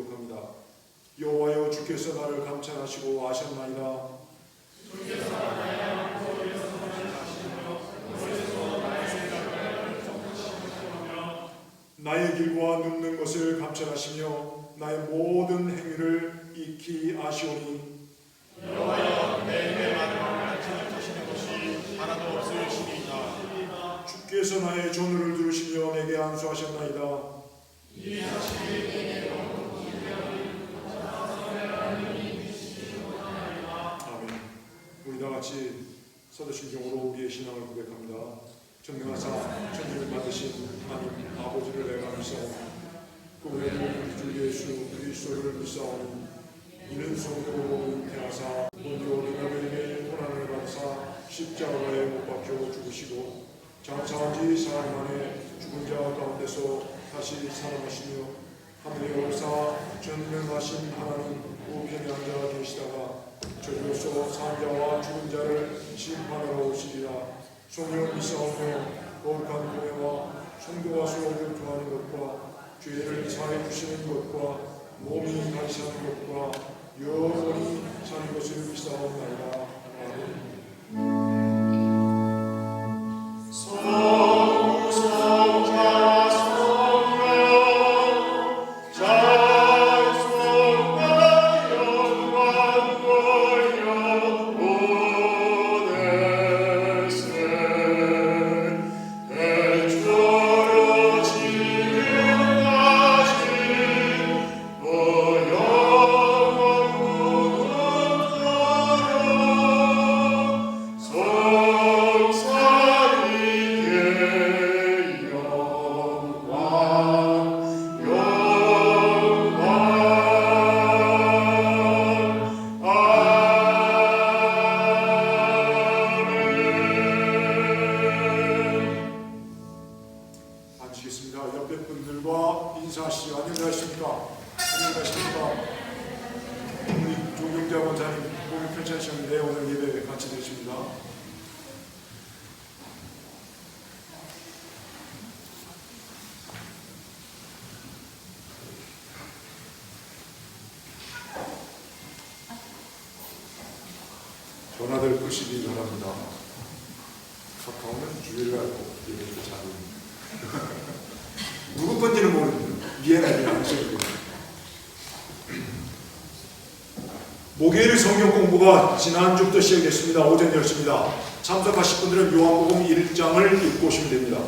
교독합니다. 여호와여, 주께서 나를 감찰하시고 아셨나이다. 주께서 나의 양보를 선하시며 머리에서 나의 생각을 정하시며 나의 길과 눕는 것을 감찰하시며 나의 모든 행위를 익히 아시오니 여호와여, 내 입의 말을 기억하시는 것이 하나도 없으시니이다. 주께서 나의 전우를 들으시며 내게 안수하셨나이다. 이 자식이 내게 아멘. 우리 다 같이 사도신경으로 우리의 신앙을 고백합니다. 전능하사 천지를 만드신 하나님 아버지를 내가 믿사오니 그 외에는 우리 주 예수 그리스도를 믿사오니 이는 성령으로 잉태하사 본디오 빌라도에게 고난을 받으사 십자가에 못 박혀 죽으시고 장사한 지 사흘 만에 죽은 자 가운데서 다시 살아나시며 하늘에 올사 전능하신 하나님 우편에 앉아 계시다가 저주로서 산 자와 죽은 자를 심판하러 오시리라. 성령 믿사오며 거룩한 교회와 성도와 수호를 교하는 것과 죄를 사해 주시는 것과 몸이 다시 사는 것과 영원히 사는 것을 믿사옵나이다. 아멘. 옆에 분들과 인사하시죠. 안녕하십니까? 안녕하십니까? 우리 조경자 원사님 몸이 편찮으셨는데 오늘 예배 같이 드리십니다. 전화들 끄시기 바랍니다. 카카오는 주의를 알고 예배를 잘합니다. 누구 건지는 모릅니다. 미안하게 안 써요. 목요일 성경 공부가 지난주부터 시작됐습니다. 오전 10시입니다. 참석하실 분들은 요한복음 1장을 읽고 오시면 됩니다.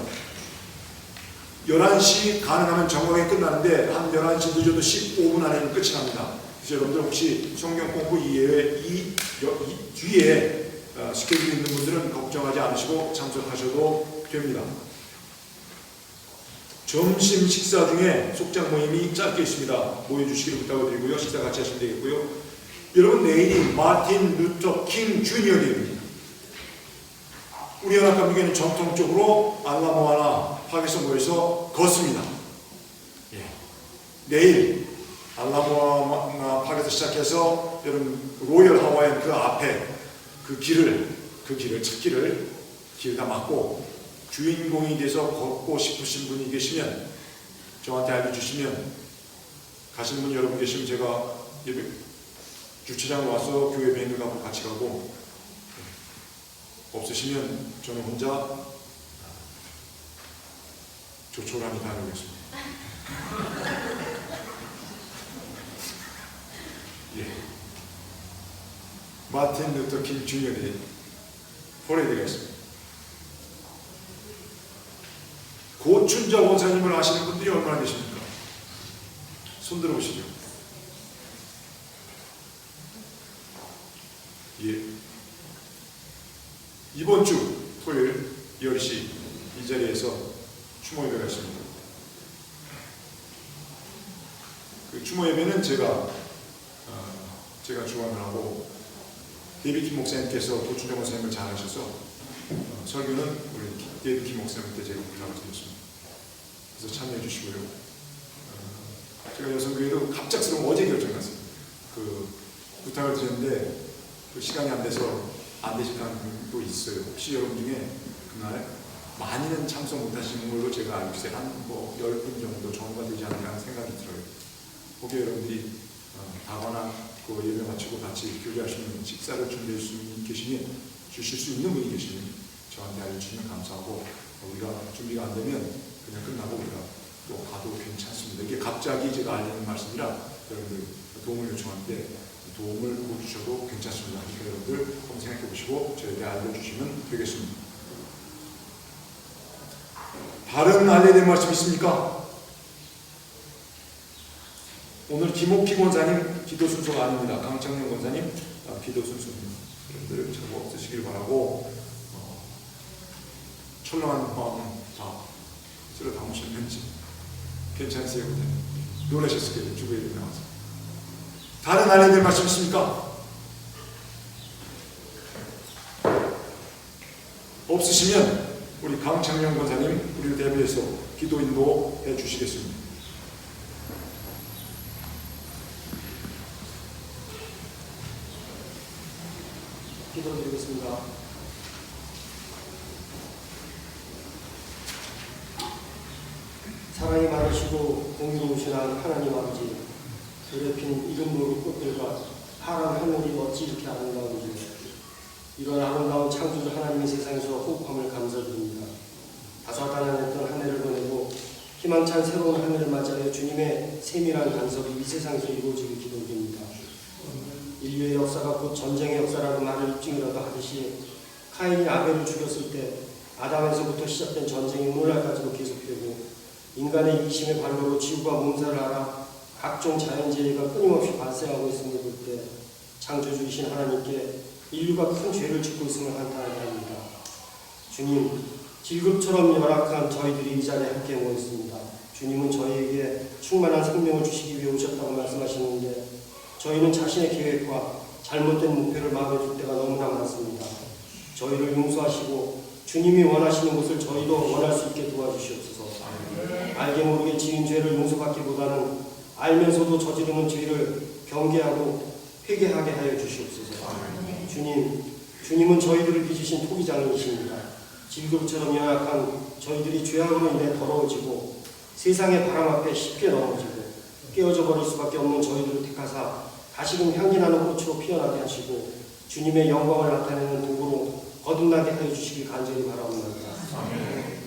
11시 가능하면 정각에 끝나는데 한 11시 늦어도 15분 안에는 끝이 납니다. 그래서 여러분들 혹시 성경 공부 이외에 뒤에 스케줄이 있는 분들은 걱정하지 않으시고 참석하셔도 됩니다. 점심 식사 중에 속장 모임이 짧게 있습니다. 모여주시기를 부탁드리고요. 식사 같이 하시면 되겠고요. 여러분, 내일이 마틴 루터 킹 주니어 데이입니다. 우리 연합감리교회는 전통적으로 알라모아나 파괴에서 모여서 걷습니다. 예. 내일 알라모아나 파괴에서 시작해서 여러분 로열 하와이안 그 앞에 그 길을 길 다 막고 주인공이 돼서 걷고 싶으신 분이 계시면 저한테 알려주시면, 가신 분 여러분 계시면 제가 예배 주차장 와서 교회 밴드 가고 같이 가고, 없으시면 저는 혼자 조촐하게 다녀오겠습니다. 예. 마틴 루터 킹 주니어의 퍼레이드가 있습니다. 고춘자 원사님을 아시는 분들이 얼마나 계십니까? 손 들어보시죠. 예. 이번 주 토요일 10시 이 자리에서 추모 예배가 있습니다. 그 추모 예배는 제가 주관을 하고, 데이비드 킴 목사님께서 고춘자 원사님을 잘 하셔서 설교는 우리 데이비드 킴 목사님께 제가 부탁을 드렸습니다. 그래서 참여해 주시고요. 제가 여성교회도 갑작스러운 어제 결정났습니다. 그 부탁을 드렸는데 그 시간이 안 돼서 안 되실 가능성도 있어요. 혹시 여러분 중에 그날 많이는 참석 못하시는 걸로 제가 알고 있어요. 한 10분 정도 정도가 되지 않을까 하는 생각이 들어요. 혹여 여러분들이 다관한 그 예배 마치고 같이 교제하시는 식사를 준비할 수 계시면 주실 수 있는 분이 계시면 저한테 알려주시면 감사하고 우리가 준비가 안 되면 그냥 끝나고 우리가 또 가도 괜찮습니다. 이게 갑자기 제가 알리는 말씀이라 여러분들 도움을 요청할 때 도움을 못 주셔도 괜찮습니다. 그러니까 여러분들 한번 생각해 보시고 저에게 알려주시면 되겠습니다. 다른 알려야 될 말씀 있습니까? 오늘 김옥희 권사님 기도 순서가 아닙니다. 강창룡 권사님 기도 순서입니다. 여러분들 참 없으시길 바라고 철렁한 마음 다 쓸어 담으셨는지 괜찮으세요? 놀라셨을 거예요. 주부에 나와서. 다른 알려야 될 말씀 있습니까? 없으시면 우리 강창룡 권사님 우리를 대비해서 기도 인도해 주시겠습니다. 기도드리겠습니다. 사랑이 많으시고 공의로우신 하나님 아버지, 더럽힌 이름 모를 꽃들과 파란 하늘이 어찌 이렇게 아름다운지, 이런 아름다운 창조주 하나님의 세상에서 호흡함을 감사드립니다. 다사다난했던 한 해를 보내고 희망찬 새로운 한 해를 맞이하여 주님의 세밀한 간섭이 이 세상에서 이루어지길 기도드립니다. 인류의 역사가 곧 전쟁의 역사라는 말을 입증이라도 하듯이 카인이 아벨을 죽였을 때 아담에서부터 시작된 전쟁이 오늘날까지도 계속되고 인간의 이심의 발로로 지구가 몸살을 앓아 각종 자연재해가 끊임없이 발생하고 있음을 볼 때 창조주이신 하나님께 인류가 큰 죄를 짓고 있음을 한탄하게 합니다. 주님, 질급처럼 열악한 저희들이 이 자리에 함께 모여 있습니다. 주님은 저희에게 충만한 생명을 주시기 위해 오셨다고 말씀하셨는데 저희는 자신의 계획과 잘못된 목표를 마음에 둘 때가 너무나 많습니다. 저희를 용서하시고 주님이 원하시는 것을 저희도 원할 수 있게 도와주시옵소서. 알게 모르게 지은 죄를 용서받기보다는 알면서도 저지르는 죄를 경계하고 회개하게 하여 주시옵소서. 주님은 저희들을 빚으신 토기장이십니다. 질급처럼 연약한 저희들이 죄악으로 인해 더러워지고 세상의 바람 앞에 쉽게 넘어지고 깨어져 버릴 수밖에 없는 저희들을 택하사 다시금 향기나는 꽃으로 피어나게 하시고 주님의 영광을 나타내는 도구로 거듭나게 하여 주시길 간절히 바라옵나이다.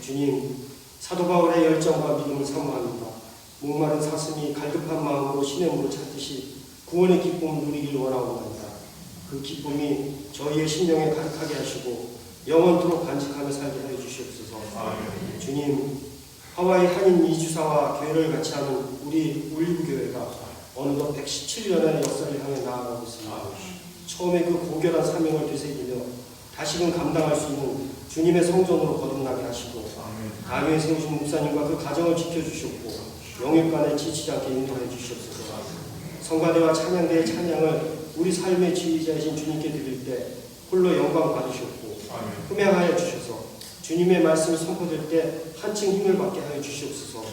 주님, 사도 바울의 열정과 믿음을 사모합니다. 목마른 사슴이 갈급한 마음으로 신의 물을 찾듯이 구원의 기쁨을 누리길 원하옵나이다. 그 기쁨이 저희의 심령에 가득하게 하시고 영원토록 간직하며 살게 하여 주시옵소서. 주님, 하와이 한인 이주사와 교회를 같이 하는 우리 울리부교회가 어느덧 117년의 역사를 향해 나아가고 있습니다. 처음에 그 고결한 사명을 되새기며 다시금 감당할 수 있는 주님의 성전으로 거듭나게 하시고 가교에 세우신 목사님과 그 가정을 지켜주셨고 영육간에 지치지 않게 인도해 주시옵소서. 성가대와 찬양대의 찬양을 우리 삶의 지휘자이신 주님께 드릴 때 홀로 영광 받으셨고 흠양하여 주셔서 주님의 말씀이 선포될 때 한층 힘을 받게 하여 주시옵소서.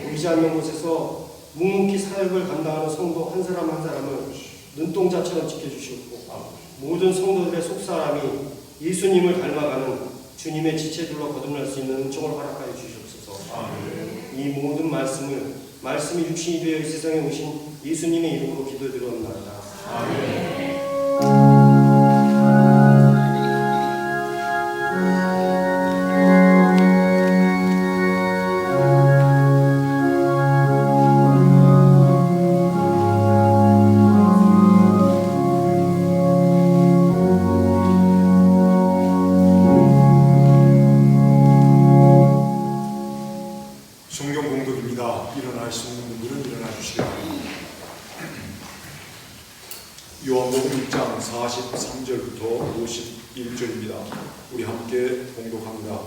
보이지 않는 곳에서 묵묵히 사역을 감당하는 성도 한 사람 한 사람을 눈동자처럼 지켜주시옵고 모든 성도들의 속사람이 예수님을 닮아가는 주님의 지체들로 거듭날 수 있는 은총을 허락하여 주시옵소서. 이 모든 말씀이 육신이 되어 이 세상에 오신 예수님의 이름으로 기도드리옵나이다. 아멘. 성경 공독입니다. 일어날 수 있는 분들은 일어나 주시기 바랍니다. 요한복음 1장 43절부터 51절입니다. 우리 함께 공독합니다.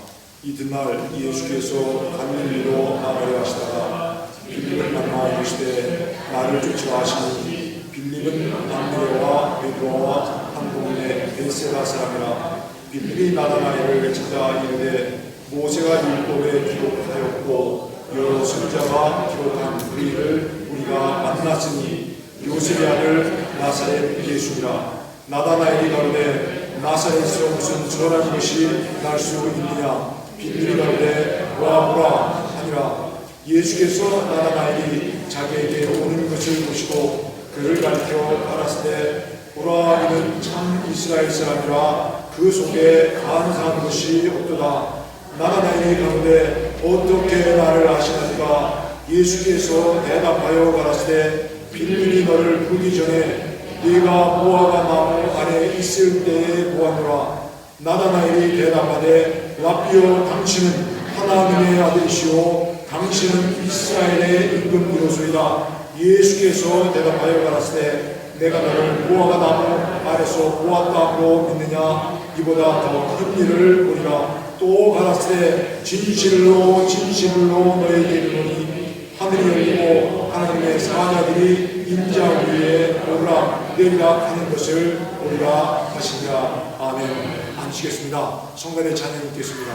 이튿날 예수께서 갈릴리로 나가려 하시다가 빌립을 만나 이르시되 나를 쫓아가시니 빌립은 안드레와 베드로와 한 동네 베세다 사람이라. 빌립이 나다나엘을 찾아 이르되 모세가 율법에 기록하였고 여러 선지자가 기록한 그 일을 우리가 만났으니 요셉의 아들 나사렛 예수니라. 나다나엘이 가로되 나사렛에서 무슨 전한 것이 날 수 있느냐. 빌립이 가로되 보라 하니라. 예수께서 나다나엘이 자기에게 오는 것을 보시고 그를 가리켜 말하시되 보라 이는 참 이스라엘 사람이라 그 속에 간사한 것이 없도다. 나가나니 가로되 어떻게 나를 아시나이까? 예수께서 대답하여 가라사대 빌밀이 너를 부르기 전에 네가 무화과 나무 안에 있을 때에 보았노라. 나다나엘이 대답하되 라비여 당신은 하나님의 아들이시오 당신은 이스라엘의 임금이로소이다. 예수께서 대답하여 가라사대 내가 너를 무화과 나무 아래서 보았다고 믿느냐? 이보다 더 큰 일을 보리라. 또 가라사대 진실로 진실로 너에게 이르노니 하늘이 열리고 하나님의 사자들이 인자 위에 오르락 내리락 하는 것을 보리라 하시니라. 아멘. 앉으시겠습니다. 성간의 찬양 있겠습니다.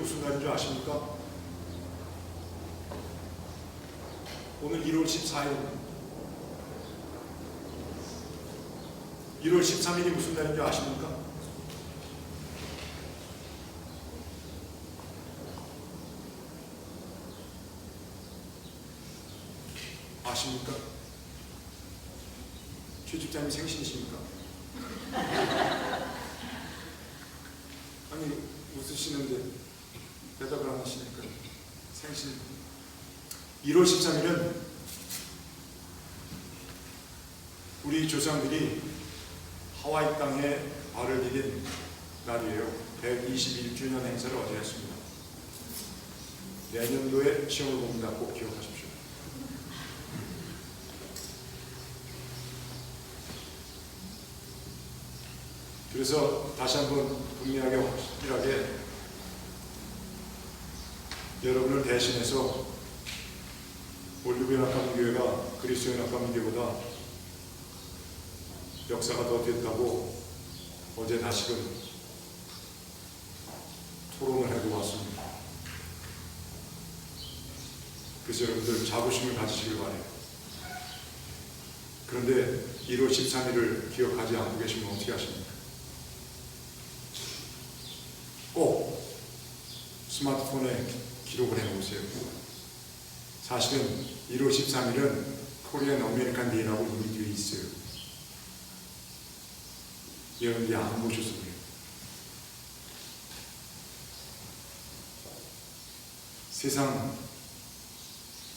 무슨 날인 줄 아십니까? 오늘 1월 14일입니다. 1월 13일이 무슨 날인 줄 아십니까? 아십니까? 최 집사님 생신이십니까? 아니 웃으시는데 대답을 안 하시니까 생신 1월 13일은 우리 우리 조상들이 하와이 땅에 발을 디딘 날이에요. 121주년 행사를 어제 했습니다. 내년도에 시험을 봅니다. 꼭 기억하십시오. 그래서 다시 한번 분명하게 확실하게 여러분을 대신해서 올리브연합감리교회가 그리스도연합감리교회보다 역사가 더 됐다고 어제 다시금 토론을 해도 왔습니다. 그래서 여러분들 자부심을 가지시길 바래요. 그런데 1월 13일을 기억하지 않고 계시면 어떻게 하십니까? 꼭 스마트폰에 기록을 해놓으세요. 사실은 1월 13일은 코리안 어메리칸 데이라고 이미 뒤에 있어요. 여러분들이 안 보셔서 그래요. 세상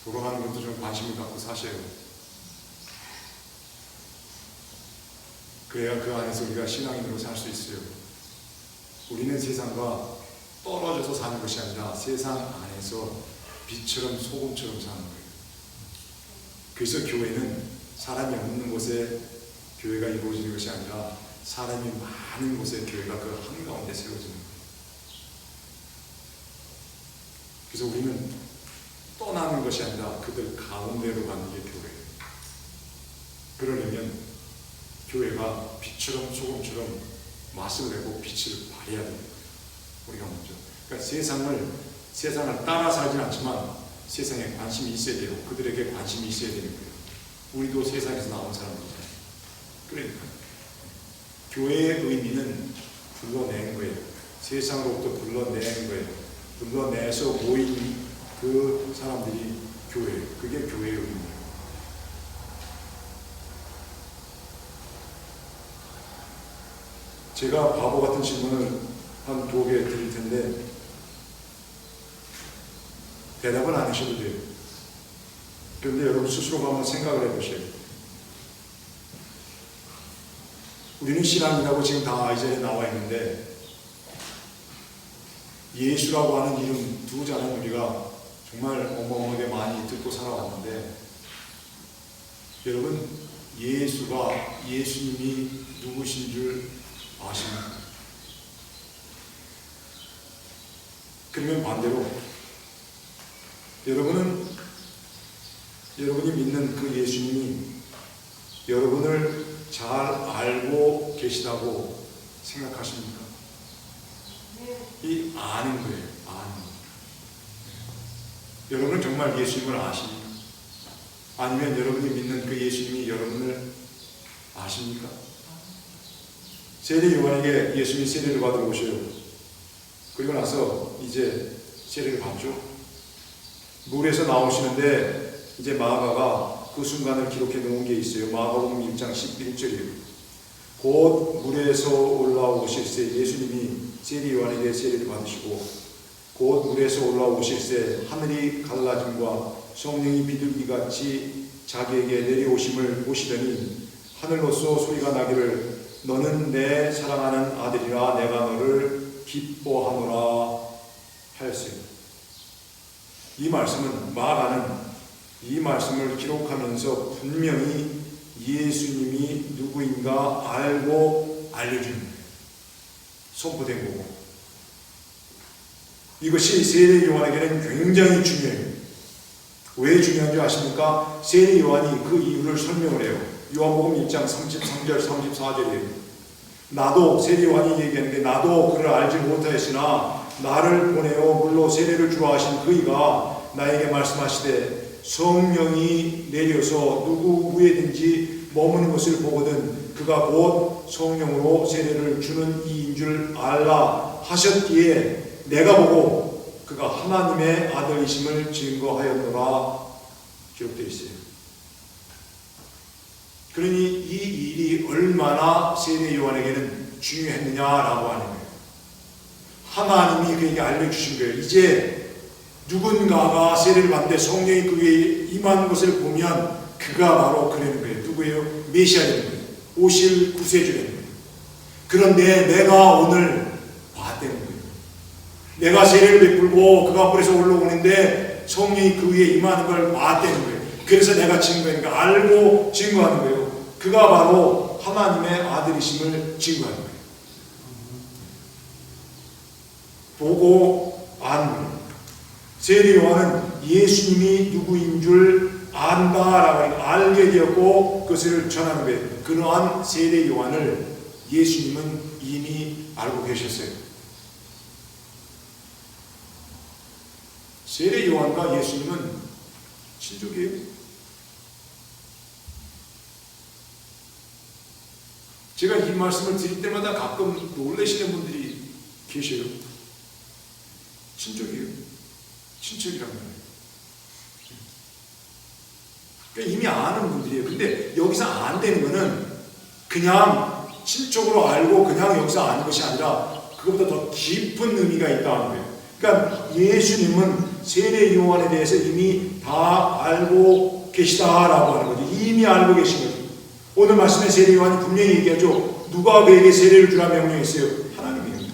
돌아가는 것도 좀 관심을 갖고 사셔요. 그래야 그 안에서 우리가 신앙인으로 살 수 있어요. 우리는 세상과 떨어져서 사는 것이 아니라 세상 안에서 빛처럼 소금처럼 사는 거예요. 그래서 교회는 사람이 없는 곳에 교회가 이루어지는 것이 아니라 사람이 많은 곳에 교회가 그 한가운데 세워지는 거예요. 그래서 우리는 떠나는 것이 아니라 그들 가운데로 가는 게 교회예요. 그러려면 교회가 빛처럼 소금처럼 맛을 내고 빛을 발해야 됩니다. 우리가 먼저. 그러니까 세상을 따라 살진 않지만 세상에 관심이 있어야 되고 그들에게 관심이 있어야 되는 거예요. 우리도 세상에서 나온 사람들이잖아요. 그러니까 교회의 의미는 불러내는 거예요. 세상으로부터 불러내는 거예요. 불러내서 모인 그 사람들이 교회예요. 그게 교회의 의미예요. 제가 바보 같은 질문을 한 2개 드릴 텐데 대답은 안 하셔도 돼요. 그런데 여러분 스스로가 한번 생각을 해보세요. 우리는 신앙이라고 지금 다 이제 나와 있는데 예수라고 하는 이름 두 자는 우리가 정말 어마어마하게 많이 듣고 살아왔는데 여러분 예수가 예수님이 누구신 줄 아십니까? 그러면 반대로 여러분이 믿는 그 예수님이 여러분을 잘 알고 계시다고 생각하십니까? 이 아는 거예요. 아는 거. 여러분은 정말 예수님을 아십니까? 아니면 여러분이 믿는 그 예수님이 여러분을 아십니까? 세례 요한에게 예수님이 세례를 받으러 오셔요. 그리고 나서 이제 세례를 받죠. 물에서 나오시는데 이제 마가가 그 순간을 기록해 놓은 게 있어요. 마가복음 1장 11절이에요. 곧 물에서 올라오실새 예수님이 세례 요한에게 세례를 받으시고 곧 물에서 올라오실새 하늘이 갈라짐과 성령이 비둘기같이 자기에게 내려오심을 보시더니 하늘로서 소리가 나기를 너는 내 사랑하는 아들이라 내가 너를 기뻐하노라 하였어요. 이 말씀은 마가는 이 말씀을 기록하면서 분명히 예수님이 누구인가 알고 알려주는 거예요. 선포된 거고. 이것이 세례 요한에게는 굉장히 중요해요. 왜 중요한 줄 아십니까? 세례 요한이 그 이유를 설명을 해요. 요한복음 1장 33절 34절이에요. 나도 세례 요한이 얘기하는 게 나도 그를 알지 못하였으나 나를 보내어 물로 세례를 주라 하신 그이가 나에게 말씀하시되 성령이 내려서 누구 위에든지 머무는 것을 보거든 그가 곧 성령으로 세례를 주는 이인 줄 알라 하셨기에 내가 보고 그가 하나님의 아들이심을 증거하였노라 기록되어 있어요. 그러니 이 일이 얼마나 세례 요한에게는 중요했느냐라고 하는 거예요. 하나님이 그에게 알려주신 거예요. 이제 누군가가 세례를 받는데 성령이 그 위에 임하는 것을 보면 그가 바로 그러는 거예요. 누구예요? 메시아인 거예요. 오실 구세주는. 그런데 내가 오늘 봤다는 거예요. 내가 세례를 베풀고 그가 앞에서 올라오는데 성령이 그 위에 임하는 걸 봤다는 거예요. 그래서 내가 증거하는 거 알고 증거하는 거예요. 그가 바로 하나님의 아들이심을 증거하는 거예요. 보고 아는 거예요. 세례 요한은 예수님이 누구인 줄 안다라고 알게 되었고 그것을 전하는 거예요. 그러한 세례 요한을 예수님은 이미 알고 계셨어요. 세례 요한과 예수님은 친족이에요. 제가 이 말씀을 드릴 때마다 가끔 놀라시는 분들이 계셔요. 친족이에요. 친척이란 말이에요. 그러니까 이미 아는 분들이에요. 근데 여기서 안 되는 거는 그냥 친척으로 알고 그냥 여기서 아는 것이 아니라 그것보다 더 깊은 의미가 있다는 거예요. 그러니까 예수님은 세례 요한에 대해서 이미 다 알고 계시다라고 하는 거죠. 이미 알고 계신 거죠. 오늘 말씀에 세례 요한이 분명히 얘기하죠. 누가 그에게 세례를 주라 명령했어요? 하나님이에요.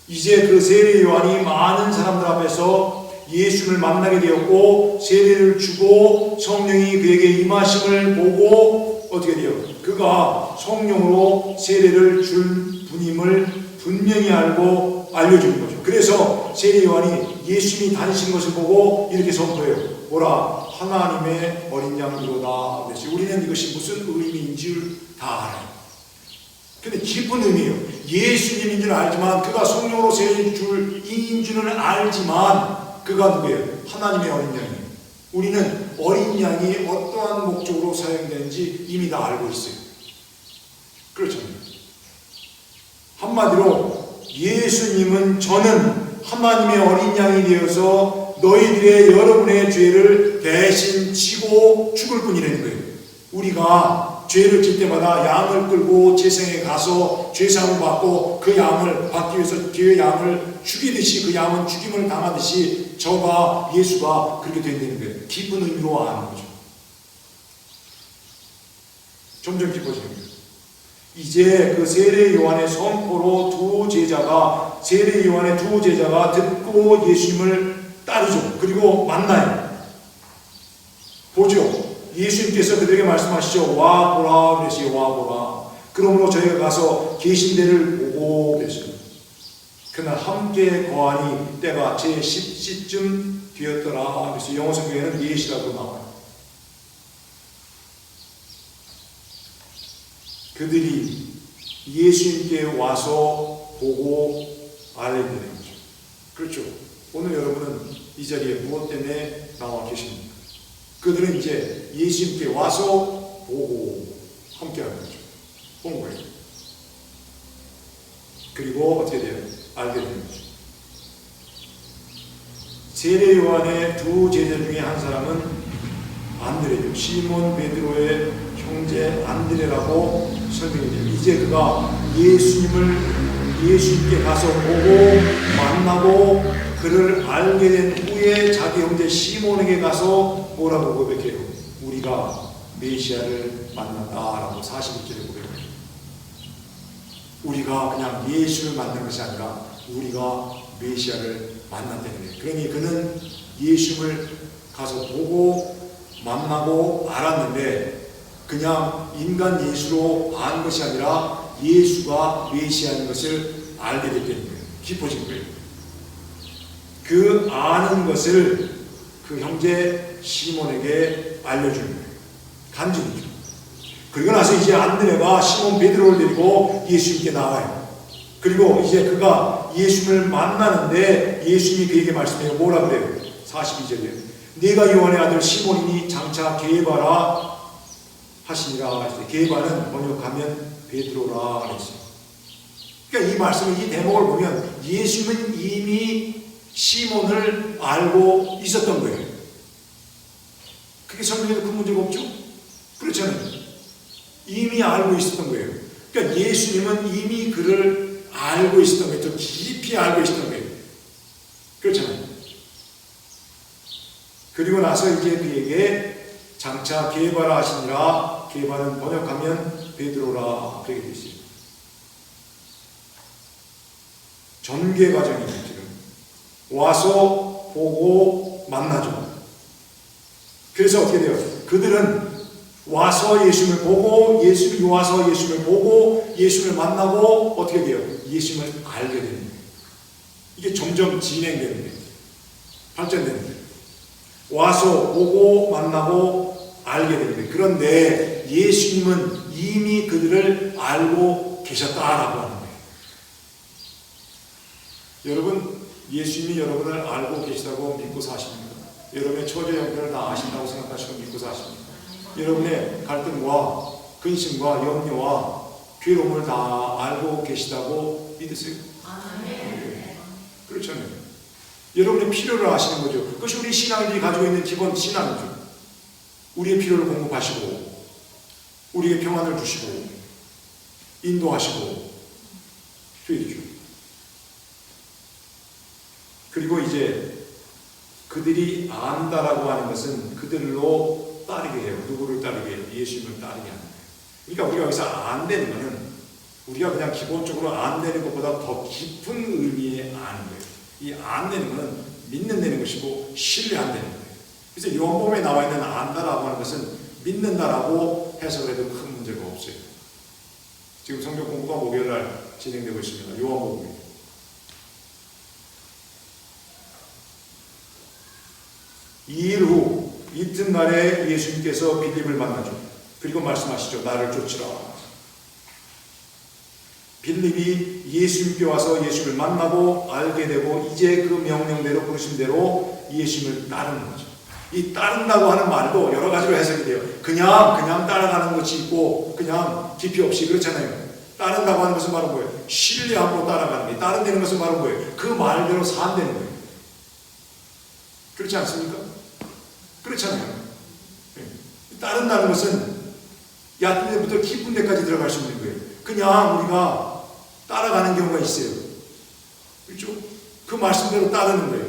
이제 그 세례 요한이 많은 사람들 앞에서 예수를 만나게 되었고 세례를 주고 성령이 그에게 임하심을 보고 어떻게 돼요? 그가 성령으로 세례를 줄 분임을 분명히 알고 알려주는 거죠. 그래서 세례 요한이 예수님이 다니신 것을 보고 이렇게 선포해요. 보라, 하나님의 어린 양이로다. 그래서 우리는 이것이 무슨 의미인 줄 다 알아요. 근데 깊은 의미예요. 예수님인 줄 알지만 그가 성령으로 세례 줄 이인 줄은 알지만 그가 누구예요? 하나님의 어린 양이에요. 우리는 어린 양이 어떠한 목적으로 사용되는지 이미 다 알고 있어요. 그렇죠? 한마디로 예수님은 저는 하나님의 어린 양이 되어서 너희들의 여러분의 죄를 대신 지고 죽을 뿐이라는 거예요. 우리가 죄를 질 때마다 양을 끌고 제사장에 가서 죄사함을 받고 그 양을 받기 위해서 그 양을 죽이듯이 그 양은 죽임을 당하듯이 저가 예수가 그렇게 된다는 거예요. 깊은 의미로 아는 거죠. 점점 깊어지는 거예요. 이제 그 세례 요한의 선포로 세례 요한의 두 제자가 듣고 예수님을 따르죠. 그리고 만나요. 보죠. 예수님께서 그들에게 말씀하시죠. 와 보라 그랬어요. 와 보라. 그러므로 저희가 가서 계신 데를 보고 그랬어요. 그날 함께 거하니 때가 제10시쯤 되었더라. 그래서 영어 성경에는 예시라고 나와요. 그들이 예수님께 와서 보고 알게 되는 거죠. 그렇죠. 오늘 여러분은 이 자리에 무엇 때문에 나와 계십니까? 그들은 이제 예수님께 와서 보고 함께하는 거죠. 본 거예요. 그리고 어떻게 돼요? 알게 되는 거죠. 세례 요한의 두 제자 중에 한 사람은 안드레죠. 시몬 베드로의 형제 안드레라고 설명이 돼요. 이제 그가 예수님께 가서 보고 만나고 그를 알게 된 후에 자기 형제 시몬에게 가서 뭐라고 고백해요? 우리가 메시아를 만났다라고 41절에 고백해요. 우리가 그냥 예수를 만난 것이 아니라 우리가 메시아를 만났다는 거예요. 그러니 그는 예수를 가서 보고 만나고 알았는데 그냥 인간 예수로 아는 것이 아니라 예수가 메시아인 것을 알게 됐다는 거예요. 깊어진 거예요. 그 아는 것을 그 형제 시몬에게 알려주는 거예요. 간증이죠. 그리고 나서 이제 안드레가 시몬 베드로를 데리고 예수님께 나와요. 그리고 이제 그가 예수님을 만나는데 예수님이 그에게 말씀해요. 뭐라 그래요? 42절이에요. 네가 요한의 아들 시몬이니 장차 게바라 하시니라 했어요. 게바는 번역하면 베드로라 그랬어요. 그러니까 이 말씀을, 이 대목을 보면 예수님은 이미 시몬을 알고 있었던 거예요. 그게 설명해도 큰 문제가 없죠? 그렇잖아요. 이미 알고 있었던 거예요. 그러니까 예수님은 이미 그를 알고 있었던 거예요. 더 깊이 알고 있었던 거예요. 그렇잖아요. 그리고 나서 이제 그에게 장차 게바라 하시니라. 게바는 번역하면 베드로라 그렇게 되어 있습니다. 전개 과정이에요. 지금 와서 보고 만나죠. 그래서 어떻게 돼요? 그들은 와서 예수님을 보고 예수님이 와서 예수님을 보고 예수님을 만나고 어떻게 돼요? 예수님을 알게 되는 거예요. 이게 점점 진행되는 거예요. 발전되는 거예요. 와서 보고 만나고 알게 되는 거예요. 그런데 예수님은 이미 그들을 알고 계셨다라고 하는 거예요. 여러분, 예수님이 여러분을 알고 계시다고 믿고 사십니까? 여러분의 처제 형편을 다 아신다고 생각하시고 믿고 사십니까? 여러분의 갈등과 근심과 염려와 괴로움을 다 알고 계시다고 믿으세요? 네. 그렇잖아요. 여러분의 필요를 아시는 거죠. 그것이 우리 신앙인들이 가지고 있는 기본 신앙이죠. 우리의 필요를 공급하시고 우리에게 평안을 주시고 인도하시고 되죠. 그리고 이제 그들이 안다라고 하는 것은 그들로 따르게 해요. 누구를 따르게 해요? 예수님을 따르게 하는 거예요. 그러니까 우리가 여기서 안되는 것은 우리가 그냥 기본적으로 안되는 것보다 더 깊은 의미의 아는 거예요. 이 안되는 것은 믿는다는 것이고 신뢰한다는 거예요. 그래서 요한복음에 나와 있는 안다라고 하는 것은 믿는다라고 해석을 해도 큰 문제가 없어요. 지금 성경 공부가 목요일날 진행되고 있습니다. 요한복음에. 이일 후 이튿날에 예수님께서 빌립을 만나죠. 그리고 말씀하시죠. 나를 쫓으라. 빌립이 예수님께 와서 예수를 만나고 알게 되고 이제 그 명령대로 부르신 대로 예수님을 따르는 거죠. 이 따른다고 하는 말도 여러 가지로 해석이 돼요. 그냥 따라가는 것이 있고 그냥 깊이 없이 그렇잖아요. 따른다고 하는 것은 바로 뭐예요? 신뢰하고 따라가는 거예요. 따른다는 것은 바로 뭐예요? 그 말대로 산다는 거예요. 그렇지 않습니까? 그렇잖아요. 따른다는 것은 얕은 데부터 깊은 데까지 들어갈 수 있는 거예요. 그냥 우리가 따라가는 경우가 있어요. 그렇죠? 그 말씀대로 따르는 거예요.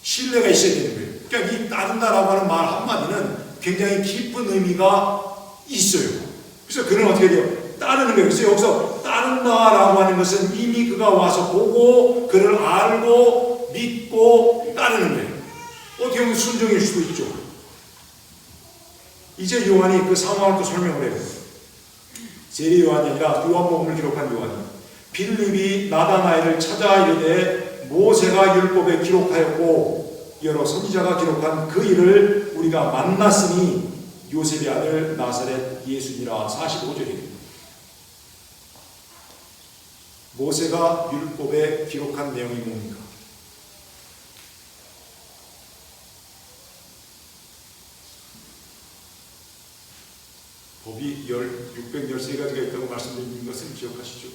신뢰가 있어야 되는 거예요. 그러니까 이 따른다라고 하는 말 한마디는 굉장히 깊은 의미가 있어요. 그래서 그는 어떻게 돼요? 따르는 거예요. 그래서 여기서 따른다라고 하는 것은 이미 그가 와서 보고 그를 알고 믿고 따르는 거예요. 어떻게 보면 순종일 수도 있죠. 이제 요한이 그 상황을 또 설명을 해요. 세례 요한이 아니라 요한복음을 기록한 요한이 빌립이 나다나엘을 찾아 이르되 모세가 율법에 기록하였고 여러 선지자가 기록한 그 일을 우리가 만났으니 요셉의 아들 나사렛 예수니라. 45절입니다. 모세가 율법에 기록한 내용이 뭡니까? 법이 613가지가 있다고 말씀드린 것을 기억하시죠?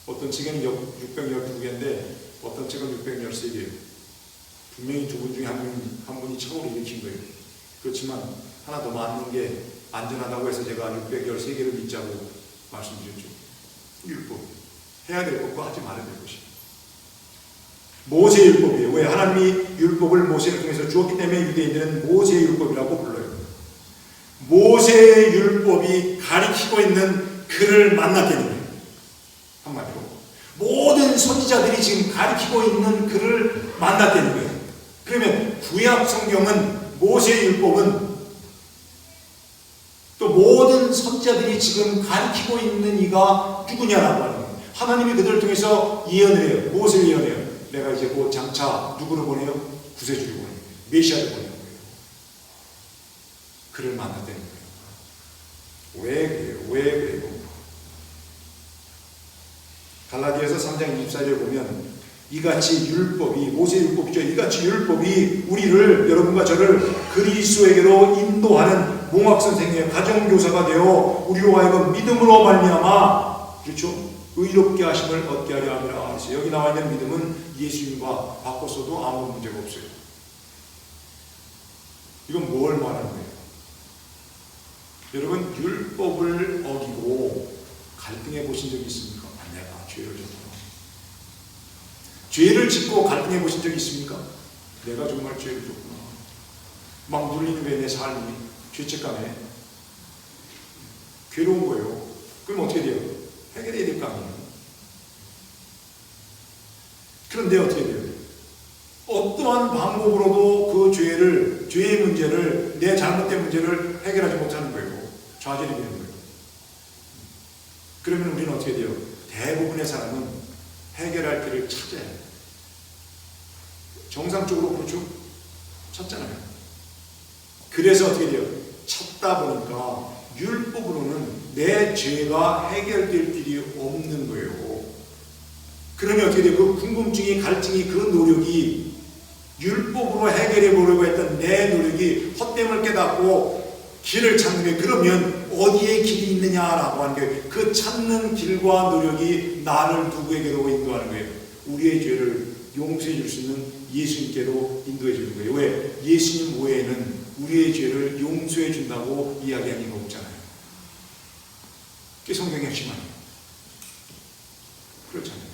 어떤 책에는 612개인데 어떤 책은 613개예요. 분명히 두 분 중에 한 분이 처음으로 일으킨 거예요. 그렇지만 하나 더 맞는 게 안전하다고 해서 제가 613개를 믿자고 말씀드렸죠. 율법. 해야 될 것과 하지 말아야 될 것이. 모세의 율법이에요. 왜? 하나님이 율법을 모세를 통해서 주었기 때문에 유대인들은 모세의 율법이라고 불러요. 모세의 율법이 가리키고 있는 그를 만났다는 거예요. 한마디로 모든 선지자들이 지금 가리키고 있는 그를 만났다는 거예요. 그러면 구약 성경은 모세의 율법은 또 모든 선지자들이 지금 가리키고 있는 이가 누구냐라고 하는 거예요. 하나님이 그들을 통해서 예언을 해요. 무엇을 예언해요? 내가 이제 곧 장차 누구를 보내요? 구세주를 보내요. 메시아를 보내요. 그를 만났다는 거예요. 왜 그래요? 왜 그래요? 갈라디아서 3장 24절에 보면 이같이 율법이 모세의 율법이죠. 이같이 율법이 우리를 여러분과 저를 그리스도에게로 인도하는 몽학 선생의 가정교사가 되어 우리로 하여금 믿음으로 말미암아 그렇죠? 의롭게 하심을 얻게 하려 함이라. 여기 나와 있는 믿음은 예수님과 바꿨어도 아무 문제가 없어요. 이건 뭘 말하는 거예요? 여러분 율법을 어기고 갈등해 보신 적이 있습니까? 내가 죄를 졌구나. 죄를 짓고 갈등해 보신 적이 있습니까? 내가 정말 죄를 졌구나. 막 눌리는 거예요. 내 삶이 죄책감에 괴로운 거예요. 그럼 어떻게 돼요? 해결해야 될 거 아니에요. 그런데 어떻게 돼요? 어떠한 방법으로도 그 죄의 문제를, 내 잘못된 문제를 해결하지 못하는 거예요. 좌절이 되는 거예요. 그러면 우리는 어떻게 돼요? 대부분의 사람은 해결할 길을 찾아야 해요. 정상적으로 그렇죠? 찾잖아요. 그래서 어떻게 돼요? 찾다 보니까 율법으로는 내 죄가 해결될 길이 없는 거예요. 그러면 어떻게 돼요? 그 궁금증이, 갈증이, 그 노력이 율법으로 해결해 보려고 했던 내 노력이 헛됨을 깨닫고 길을 찾는 게, 그러면 어디에 길이 있느냐라고 하는 게, 그 찾는 길과 노력이 나를 누구에게로 인도하는 거예요? 우리의 죄를 용서해 줄 수 있는 예수님께로 인도해 주는 거예요. 왜? 예수님 외에는 우리의 죄를 용서해 준다고 이야기한 이가 없잖아요. 그게 성경의 핵심 아니에요. 그렇잖아요.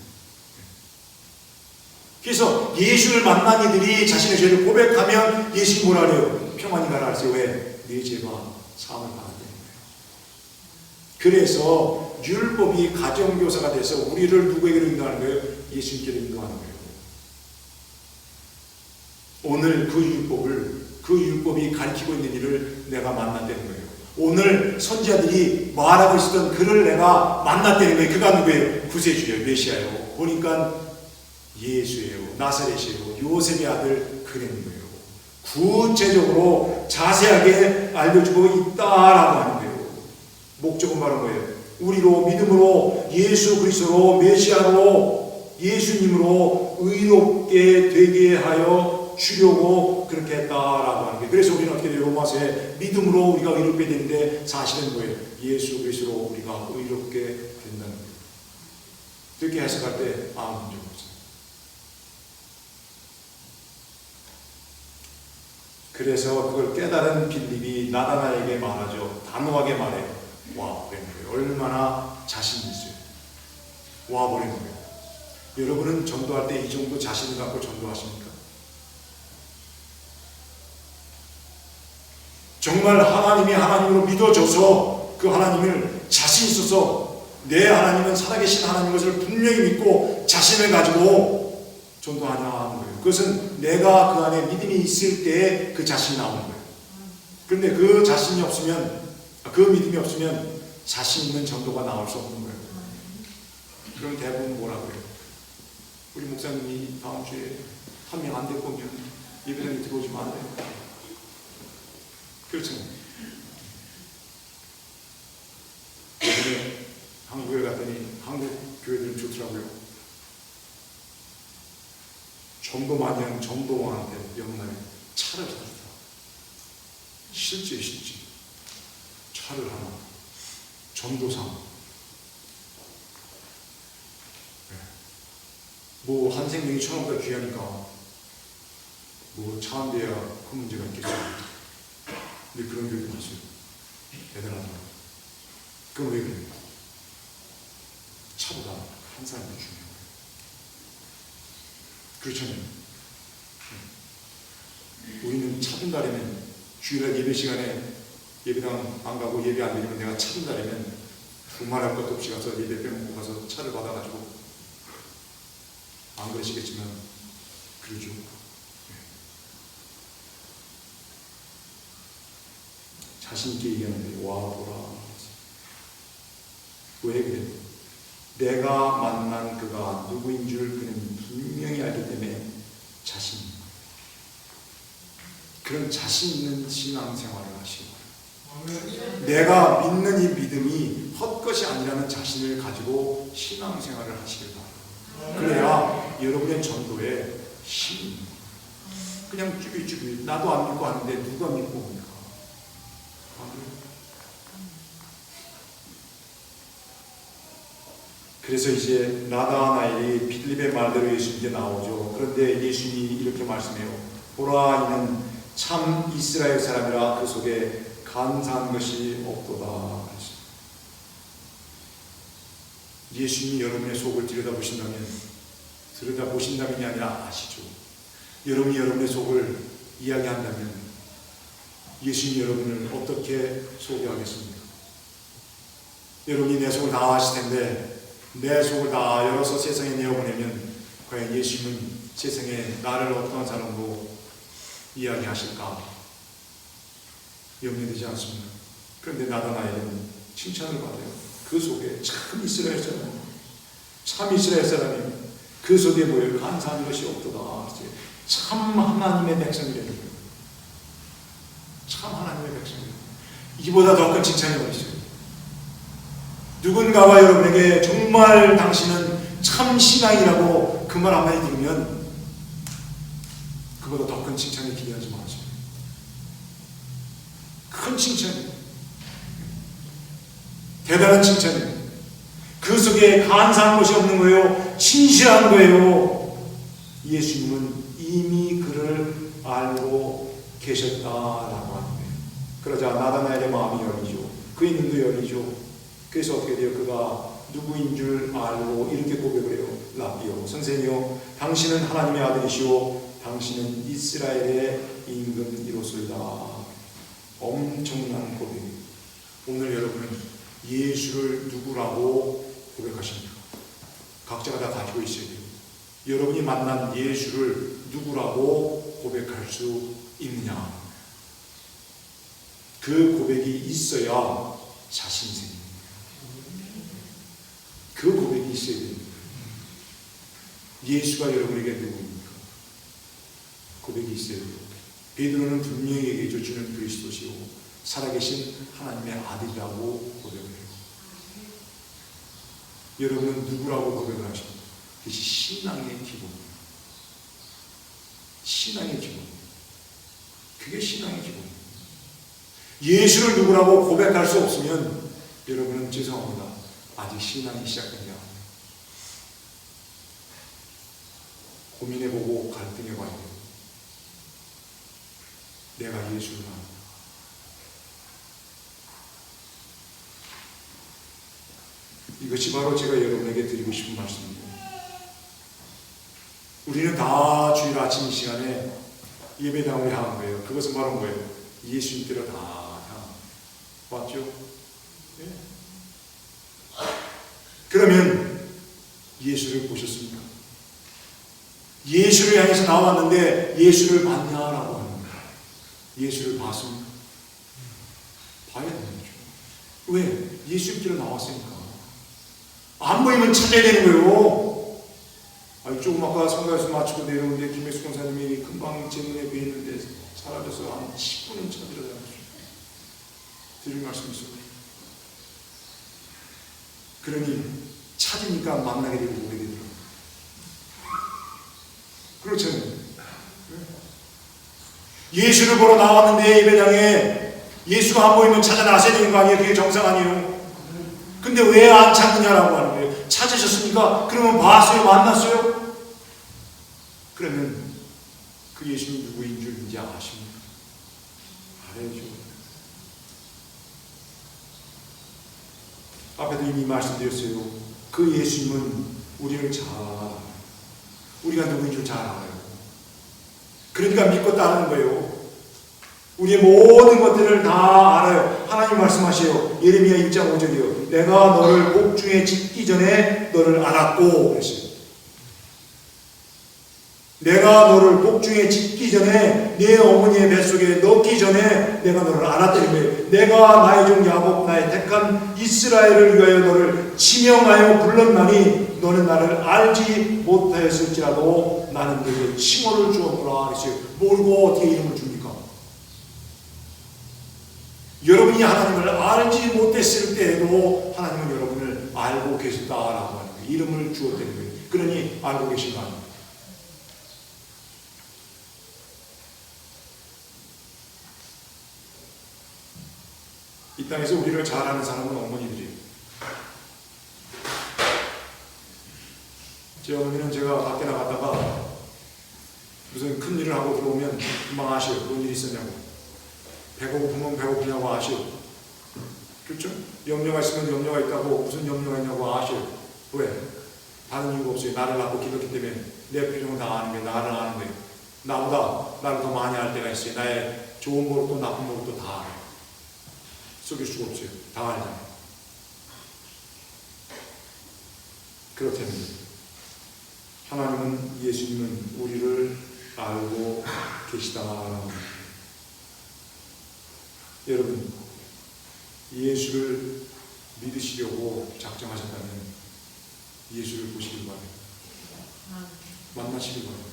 그래서 예수를 만난 이들이 자신의 죄를 고백하면 예수님 뭐라 그래요? 평안히 가라 하세요. 왜? 네 죄가 사함을 받았다는 거예요. 그래서 율법이 가정교사가 돼서 우리를 누구에게로 인도하는 거예요? 예수님께로 인도하는 거예요. 오늘 그 율법이 가르치고 있는 일을 내가 만났다는 거예요. 오늘 선지자들이 말하고 있었던 그를 내가 만났다는 거예요. 그가 누구예요? 구세주예요. 메시아예요. 보니까 예수예요. 나사렛이에요. 요셉의 아들 그랬는 거예요. 구체적으로 자세하게 알려주고 있다라고 하는 거예요. 목적은 바로 뭐예요? 우리로 믿음으로 예수 그리스도로 메시아로 예수님으로 의롭게 되게 하여 주려고 그렇게 했다라고 하는 거예요. 그래서 우리는 어떻게 돼요? 로마서에 믿음으로 우리가 의롭게 되는데 사실은 뭐예요? 예수 그리스도로 우리가 의롭게 된다는 거예요. 그렇게 해석할 때 아무 문제 없어요. 그래서 그걸 깨달은 빌립이 나다나에게 말하죠. 단호하게 말해요. 와 버리는 거예요. 얼마나 자신 있어요. 와 버리는 거예요. 여러분은 전도할 때 이 정도 자신을 갖고 전도하십니까? 정말 하나님이 하나님으로 믿어져서 그 하나님을 자신 있어서 내 하나님은 살아계신 하나님인 것을 분명히 믿고 자신을 가지고 전도하냐 하는 거예요. 그것은 내가 그 안에 믿음이 있을 때 그 자신이 나오는 거예요. 그런데 그 자신이 없으면, 그 믿음이 없으면 자신 있는 전도가 나올 수 없는 거예요. 그럼 대부분 뭐라고 해요? 우리 목사님이 다음 주에 한 명 안 될 거면 예배당에 들어오지 말아요. 그렇죠. 예전에 한국에 갔더니 한국 교회들은 좋더라고요. 전도 많이 하는 전도왕한테 영날에 차를 사줬다. 실제 차를 하나, 전도상. 뭐 한 생명이 1,000원보다 귀하니까 뭐 차 한 대야 큰 문제가 있겠어요. 근데 그런 교육이 있어요. 대단하다. 그럼 왜 그래요? 차보다 한 사람이 중요한 거예요. 그렇잖아요. 우리는 차든다라면 주일날 예배 시간에 예배당 안 가고 예배 안 드리면 내가 차든다라면 두말할 것도 없이 가서 예배 빼먹고 가서 차를 받아가지고 안 그러시겠지만 그러죠. 자신있게 얘기하는데 와 보라. 왜 그래? 내가 만난 그가 누구인 줄 그는 분명히 알기 때문에 자신 있는 거예요. 그런 자신 있는 신앙생활을 하시고 내가 믿는 이 믿음이 헛것이 아니라는 자신을 가지고 신앙생활을 하시길 바랍니다. 그래야 여러분의 전도에 힘이 있는 거예요. 그냥 쭈비쭈비 나도 안 믿고 하는데 누가 믿고 옵니까? 그래서 이제 나다나엘이 빌립의 말대로 예수님께 나오죠. 그런데 예수님이 이렇게 말씀해요. 보라 이는 참 이스라엘 사람이라 그 속에 간사한 것이 없도다. 예수님이 여러분의 속을 들여다보신다면이 아니라 아시죠. 여러분이 여러분의 속을 이야기한다면 예수님 여러분을 어떻게 소개하겠습니까? 여러분이 내 속을 다 아실 텐데 내 속을 다 열어서 세상에 내어보내면 과연 예수님은 세상에 나를 어떠한 사람으로 이야기하실까 염려되지 않습니까? 그런데 나다나엘은 칭찬을 받아요. 그 속에 참 이스라엘 사람, 참 이스라엘 사람이 그 속에 뭐예요? 간사한 것이 없도다. 참 하나님의 백성이라는 거예요. 참 하나님의 백성이에요. 이보다 더 큰 칭찬이 어디 있어요? 누군가가 여러분에게 정말 당신은 참 신앙이라고 그 말 한마디 들으면 그보다 더 큰 칭찬을 기대하지 마세요. 큰 칭찬이에요. 대단한 칭찬이에요. 그 속에 간사한 것이 없는 거예요. 진실한 거예요. 예수님은 이미 그를 알고 계셨다라고 하는 거예요. 그러자 나다나엘의 마음이 열리죠. 그의 눈도 열리죠. 그래서 어떻게 돼요? 그가 누구인 줄 알고 이렇게 고백을 해요. 라비요, 선생이요, 당신은 하나님의 아들이시오. 당신은 이스라엘의 임금이로소이다. 엄청난 고백이에요. 오늘 여러분은 예수를 누구라고 고백하십니까? 각자가 다 가지고 있어야 돼요. 여러분이 만난 예수를 누구라고 고백할 수 있느냐? 그 고백이 있어야 자신이 생깁니다. 그 고백이 있어야 됩니다. 예수가 여러분에게 누구입니까? 고백이 있어야 돼요. 베드로는 분명히 얘기해줘. 주는 그리스도시오 살아계신 하나님의 아들이라고 고백을 해요. 여러분은 누구라고 고백을 하십니까? 그것이 신앙의 기본이에요. 신앙의 기본. 그게 신앙의 기본이에요. 예수를 누구라고 고백할 수 없으면 여러분은 죄송합니다. 아직 신앙이 시작되지 않아요. 고민해보고 갈등해봐야 돼요. 내가 예수를 압니다. 이것이 바로 제가 여러분에게 드리고 싶은 말씀입니다. 우리는 다 주일 아침 이 시간에 예배당을 향한 거예요. 그것은 바로 뭐예요? 예수님께로 다 향한 맞죠? 네? 그러면 예수를 보셨습니까? 예수를 향해서 나왔는데 예수를 봤냐라고 하는 거예요. 예수를 봤습니까? 봐야 되는 거죠. 왜? 예수님께로 나왔으니까. 안 보이면 찾아야 되는 거예요. 조금 아까 성가에서 마치고 내려오는데 김혜수 권사님이 금방 제 눈에 뵈있는데 사라져서 한 10분은 찾으러 다녔어요. 드릴 말씀이 있어요. 그러니 찾으니까 만나게 되고 오게 되더라고요. 그렇잖아요. 예수를 보러 나왔는데 예배당에 예수가 안 보이면 찾아 나서야 되는 거 아니에요? 그게 정상 아니에요? 근데 왜 안 찾느냐라고 하는 거예요. 찾으셨습니까? 그러면 봤어요? 만났어요? 그러면 그 예수님이 누구인 줄 이제 아십니까? 알아야죠. 앞에도 이미 말씀드렸어요. 그 예수님은 우리를 잘 알아요. 우리가 누구인 줄 잘 알아요. 그러니까 믿고 따르는 거예요. 우리의 모든 것들을 다 알아요. 하나님 말씀하세요. 예레미야 1장 5절이요. 내가 너를 복중에 짓기 전에 너를 알았고 그랬어요. 내가 너를 복중에 짓기 전에 내 어머니의 뱃속에 넣기 전에 내가 너를 알았다는 거예요. 내가 나의 종 야곱 나의 택한 이스라엘을 위하여 너를 지명하여 불렀나니 너는 나를 알지 못하였을지라도 나는 너에게 칭호를 주었노라 그랬어요. 모르고 어떻게 이름을 줍니까? 여러분이 하나님을 알지 못했을 때에도 하나님은 여러분을 알고 계셨다라고 하는 거예요. 이름을 주었다는 거예요. 그러니 알고 계신 거 아닙니까? 이 땅에서 우리를 잘 아는 사람은 어머니들이에요. 제 어머니는 제가 밖에 나갔다가 무슨 큰 일을 하고 들어오면 금방 아셔요. 뭔 일이 있었냐고. 배가 고프면 배고프냐고 아셔요. 그렇죠? 염려가 있으면 염려가 있다고 무슨 염려가 있냐고 아셔요. 왜? 다른 이유가 없어요. 나를 낳고 기도했기 때문에 내 표정을 다 아는 거예요. 나를 아는 거예요. 나보다 나를 더 많이 알 때가 있어요. 나의 좋은 버릇도 나쁜 버릇도 다 알아요. 속일 수가 없어요. 다 알잖아요. 그렇다면 하나님은, 예수님은 우리를 알고 계시다라는 겁니다. 여러분, 예수를 믿으시려고 작정하셨다면 예수를 보시길 바라요. 만나시길 바라요.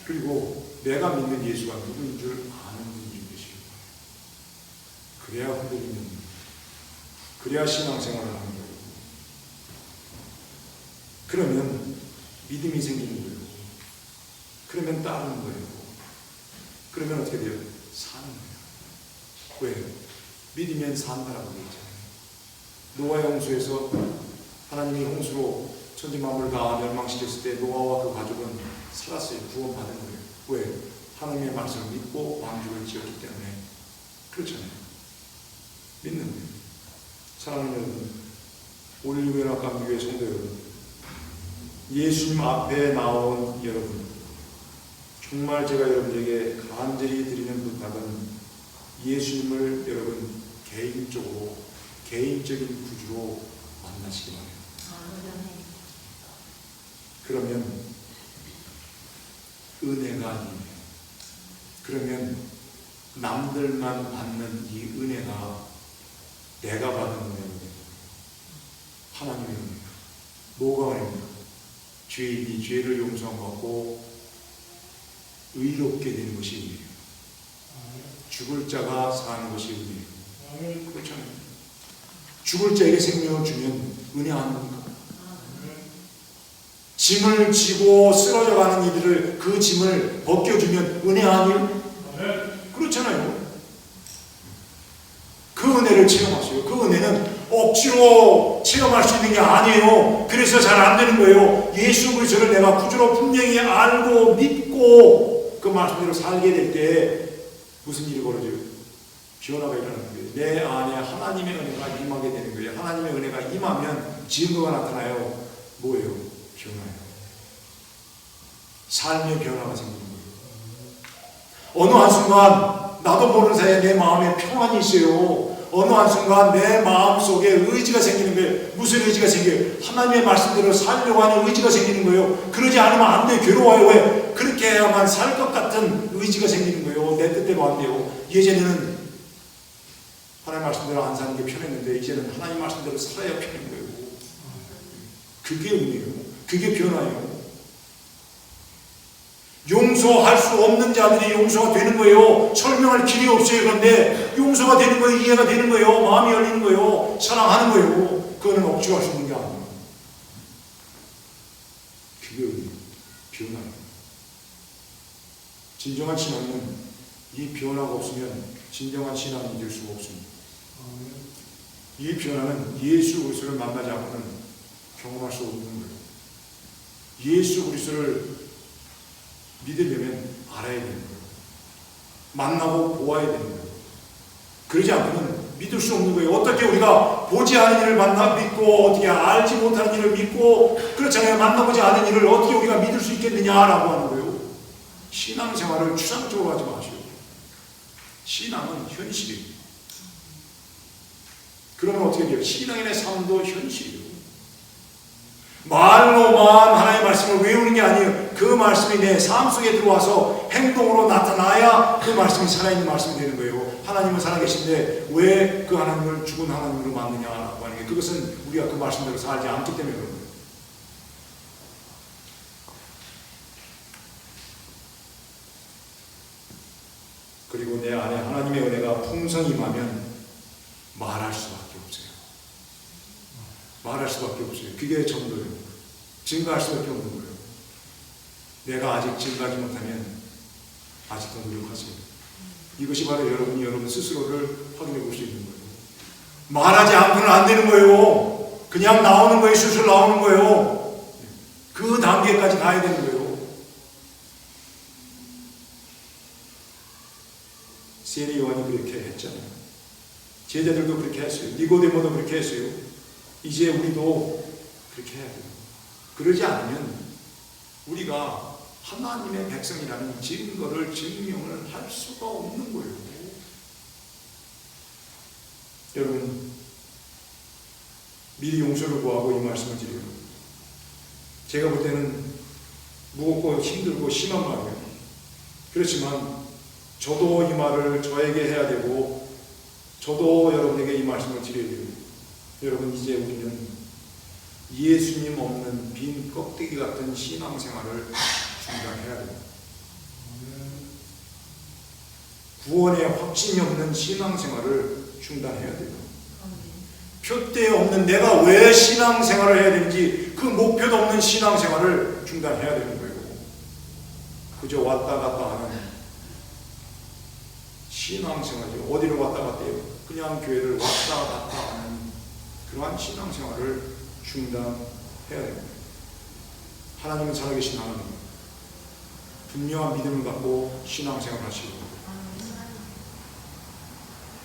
그리고 내가 믿는 예수가 누구인 줄 아는 분인 줄 되시길 바라요. 그래야 흔들리는, 그래야 신앙생활을 하는 거예요. 그러면 믿음이 생기는 거예요. 그러면 따르는 거예요. 그러면 어떻게 돼요? 사는 거예요. 왜요? 믿으면 산다라고 얘기했잖아요. 노아의 홍수에서 하나님이 홍수로 천지 만물을 다 멸망시켰을 때 노아와 그 가족은 살았어요. 구원받은 거예요. 왜? 하나님의 말씀을 믿고 왕국을 지었기 때문에. 그렇잖아요. 믿는 거예요. 사랑하는 여러분, 올리브연합감교회 성도 여러분, 예수님 앞에 나온 여러분, 정말 제가 여러분에게 간절히 드리는 부탁은 예수님을 여러분 개인적으로, 개인적인 구주로 만나시기 바랍니다. 그러면 은혜가 아니에요. 그러면 남들만 받는 이 은혜가 내가 받은 은혜입니다. 하나님의 은혜입니다. 뭐가 은혜입니까? 죄인이 죄를 용서받고 의롭게 되는 것이 은혜예요. 죽을 자가 사는 것이 은혜예요. 그렇잖아요. 죽을 자에게 생명을 주면 은혜 아닙니까? 짐을 지고 쓰러져가는 이들을 그 짐을 벗겨주면 은혜 아니에요? 그렇잖아요. 그 은혜를 체험하세요. 그 은혜는 억지로 체험할 수 있는 게 아니에요. 그래서 잘 안 되는 거예요. 예수 그리스도를 내가 구주로 분명히 알고 믿고 그 말씀대로 살게 될 때 무슨 일이 벌어져요? 변화가 일어나는 거예요. 내 안에 하나님의 은혜가 임하게 되는 거예요. 하나님의 은혜가 임하면 증거가 나타나요. 뭐예요? 변화예요. 삶의 변화가 생기는 거예요. 어느 한순간 나도 모르는 사이에 내 마음에 평안이 있어요. 어느 한순간 내 마음속에 의지가 생기는 거예요. 무슨 의지가 생겨요? 하나님의 말씀대로 살려고 하는 의지가 생기는 거예요. 그러지 않으면 안 돼요. 괴로워요. 왜? 그렇게 해야만 살 것 같은 의지가 생기는 거예요. 내 뜻대로 안 돼요. 예전에는 하나님 말씀대로 안 사는 게 편했는데 이제는 하나님 말씀대로 살아야 편한 거예요. 그게 은혜예요. 그게 변화예요. 용서할 수 없는 자들이 용서가 되는 거예요. 설명할 길이 없어요. 그런데 용서가 되는 거예요. 이해가 되는 거예요. 마음이 열리는 거예요. 사랑하는 거예요. 그거는 억지로 할 수 있는 게 아니에요. 그게 변화예요. 진정한 신앙은 이 변화가 없으면 진정한 신앙이 될 수가 없습니다. 이 변화는 예수 그리스도를 만나지 않고는 경험할 수 없는 거예요. 예수 그리스도를 믿으려면 알아야 되는 거예요. 만나고 보아야 되는 거예요. 그러지 않고는 믿을 수 없는 거예요. 어떻게 우리가 보지 않은 일을 만나 믿고 어떻게 알지 못하는 일을 믿고 그렇잖아요. 만나보지 않은 일을 어떻게 우리가 믿을 수 있겠느냐라고 하는 거예요. 신앙생활을 추상적으로 하지 마시오. 신앙은 현실이에요. 그러면 어떻게 돼요? 신앙인의 삶도 현실이에요. 말로만 하나님의 말씀을 외우는 게 아니에요. 그 말씀이 내 삶 속에 들어와서 행동으로 나타나야 그 말씀이 살아있는 말씀이 되는 거예요. 하나님은 살아계신데 왜 그 하나님을 죽은 하나님으로 만드냐라고 하는 게 그것은 우리가 그 말씀대로 살지 않기 때문에 그런 거예요. 그리고 내 안에 하나님의 은혜가 풍성히 임하면 말할 수밖에 없어요. 말할 수밖에 없어요. 그게 전도예요. 증거할 수밖에 없는 거예요. 내가 아직 증거하지 못하면 아직 더 노력하세요. 이것이 바로 여러분 스스로를 확인해 볼 수 있는 거예요. 말하지 않고는 안 되는 거예요. 그냥 나오는 거예요. 술술 나오는 거예요. 그 단계까지 가야 되는 거예요. 세리 요한이 그렇게 했잖아요. 제자들도 그렇게 했어요. 니고데모도 그렇게 했어요. 이제 우리도 그렇게 해야 돼요. 그러지 않으면 우리가 하나님의 백성이라는 증거를 증명을 할 수가 없는 거예요. 여러분, 미리 용서를 구하고 이 말씀을 드려요. 제가 볼 때는 무겁고 힘들고 심한 말이에요. 그렇지만 저도 이 말을 저에게 해야 되고 저도 여러분에게 이 말씀을 드려야 돼요. 여러분, 이제 우리는 예수님 없는 빈 껍데기 같은 신앙생활을 중단해야 돼요. 구원에 확신이 없는 신앙생활을 중단해야 돼요. 표대 없는 내가 왜 신앙생활을 해야 되는지 그 목표도 없는 신앙생활을 중단해야 되는 거예요. 그저 왔다 갔다 하는 신앙생활이요. 어디로 왔다 갔다 해요? 그냥 교회를 왔다 갔다 하는 그러한 신앙생활을 중단해야 됩니다. 하나님은 살아계신 하나님, 분명한 믿음을 갖고 신앙생활을 하시고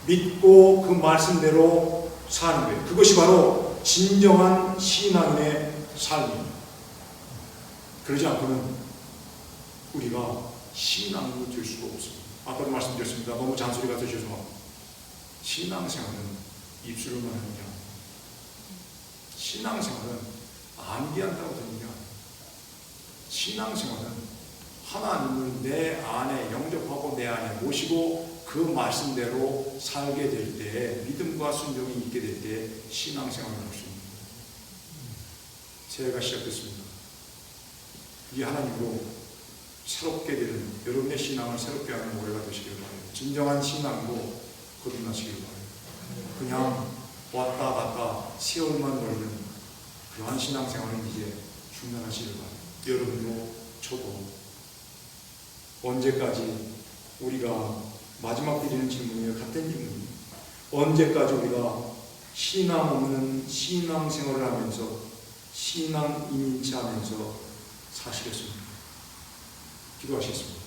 믿고 그 말씀대로 사는 거예요. 그것이 바로 진정한 신앙인의 삶입니다. 그러지 않고는 우리가 신앙인이 될 수가 없습니다. 아까도 말씀드렸습니다. 너무 잔소리 같아 죄송합니다. 신앙생활은 입술로만 하는 게 아닙니다. 신앙생활은 암기한다고 되는 게 아닙니다. 신앙생활은 하나님을 내 안에 영접하고 내 안에 모시고 그 말씀대로 살게 될 때, 믿음과 순종이 있게 될 때 신앙생활을 할 수 있습니다. 새해가 시작됐습니다. 이 하나님으로 새롭게 되는 여러분의 신앙을 새롭게 하는 올해가 되시길 바라요. 진정한 신앙으로 거듭나시길 바라요. 그냥 왔다 갔다 세월만 걸리는 그러한 신앙생활은 이제 중단하시길 바라요. 여러분도 저도 언제까지 우리가 마지막 드리는 질문이에요. 같은 질문이에요. 언제까지 우리가 신앙 없는 신앙생활을 하면서 신앙 이민치 하면서 사시겠습니까? 기도하시겠습니다.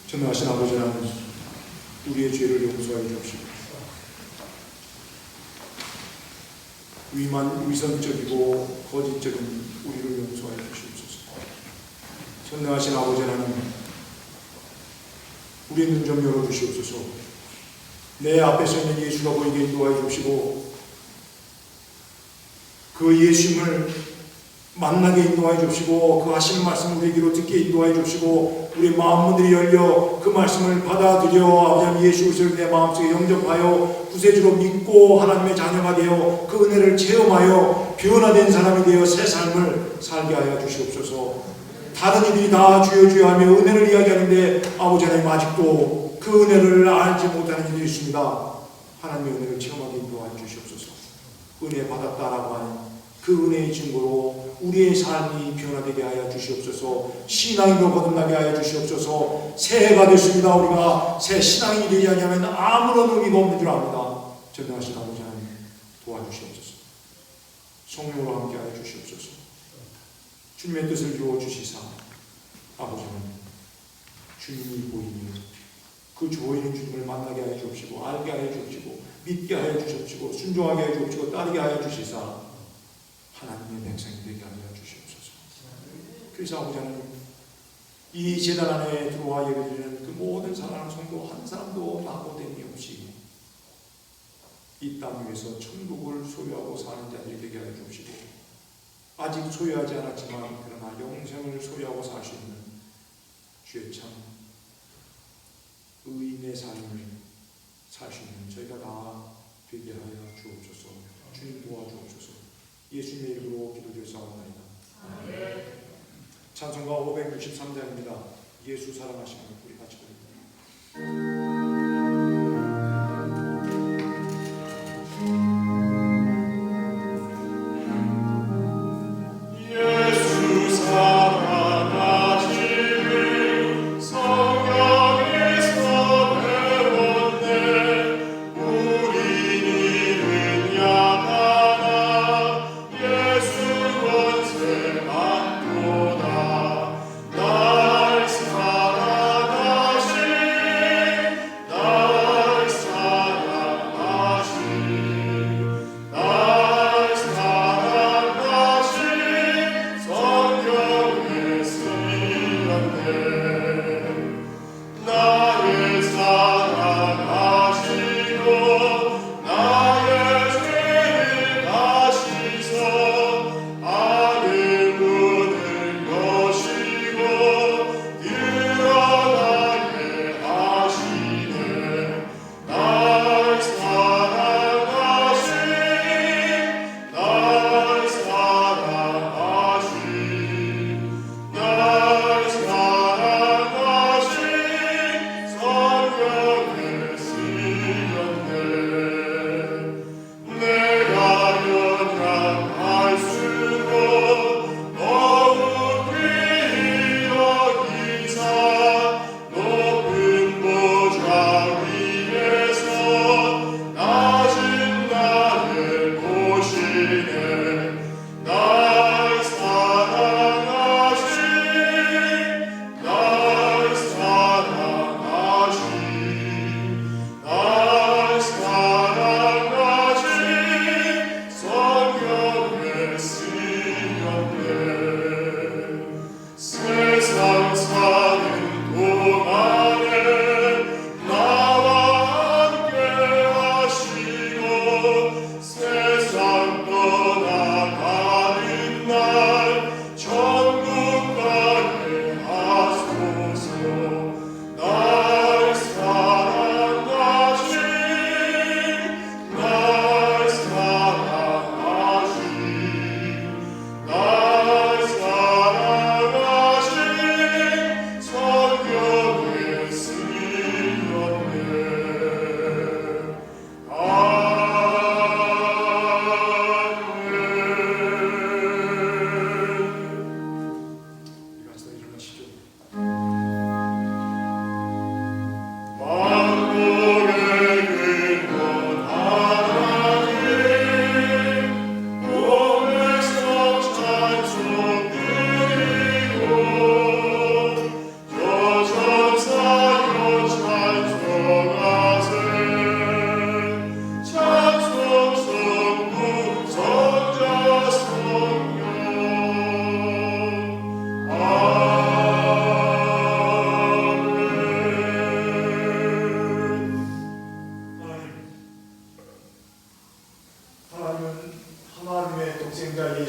전능하신 아버지 하나님, 우리의 죄를 용서하여 주옵시고 위선적이고 거짓적인 우리를 용서하여 주시옵소서. 전능하신 아버지 하나님, 우리의 눈 좀 열어주시옵소서. 내 앞에 서 있는 예수가 보이게 인도하여 주시고 그 예수님을 만나게 인도하여 주시고 그 하시는 말씀 우리에게로 듣게 인도하여 주시고 우리 마음문들이 열려 그 말씀을 받아들여 아버지 하나님 예수 그리스도를 내 마음속에 영접하여 구세주로 믿고 하나님의 자녀가 되어 그 은혜를 체험하여 변화된 사람이 되어 새 삶을 살게 하여 주시옵소서. 다른 이들이 다 주여 주여 하며 은혜를 이야기하는데 아버지 하나님 아직도 그 은혜를 알지 못하는 이들이 있습니다. 하나님의 은혜를 체험하게 인도하여 주시옵소서. 은혜 받았다라고 하는 그 은혜의 증거로 우리의 삶이 변화되게 하여 주시옵소서. 신앙으로 거듭나게 하여 주시옵소서. 새해가 됐습니다. 우리가 새 신앙이 되지 아니하면 아무런 의미가 없는 줄 압니다. 전능하신 아버지 하나님 도와주시옵소서. 성령으로 함께 하여 주시옵소서. 주님의 뜻을 이루어 주시사 아버지 하나님 주님이 보이니 그 보이는 주님을 만나게 하여 주옵시고 알게 하여 주옵시고 믿게 하여 주옵시고 순종하게 하여 주옵시고 따르게 하여 주시사 하나님의 백성이 되게 하여 주시옵소서. 그래서 아버지 하나님 이 제단 안에 들어와 예배드리는 그 모든 사랑하는 성도 한 사람도 낙오됨이 없이 이 땅 위에서 천국을 소유하고 사는 자들이 되게 하여 주옵시고 아직 소유하지 않았지만 그러나 영생을 소유하고 살 수 있는 주의 참 의인의 삶을 살 수 있는 저희가 다 되게 하여 주옵소서. 주님 도와주옵소서. 예수님의 이름으로 기도드렸사옵나이다. 찬송가 563장입니다. 예수 사랑하시는 우리 같이 부릅니다. 날 사랑하신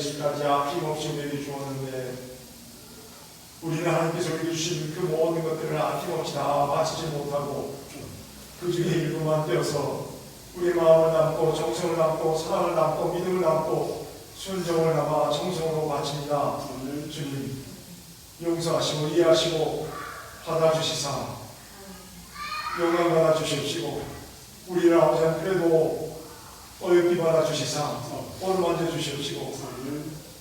예수까지 아낌없이 우리에게 주었는데 우리는 하나님께서 우리에게 주신 그 모든 것들을 아낌없이 다 바치지 못하고 그 중에 일부만 떼어서 우리의 마음을 담고 정성을 담고 사랑을 담고 믿음을 담고 순종을 담아 정성으로 바칩니다. 주님 용서하시고 이해하시고 받아주시사 영광 받아주십시오. 우리를 아버지 그래도 어렵게 받아주시사 어루만져 주시옵시고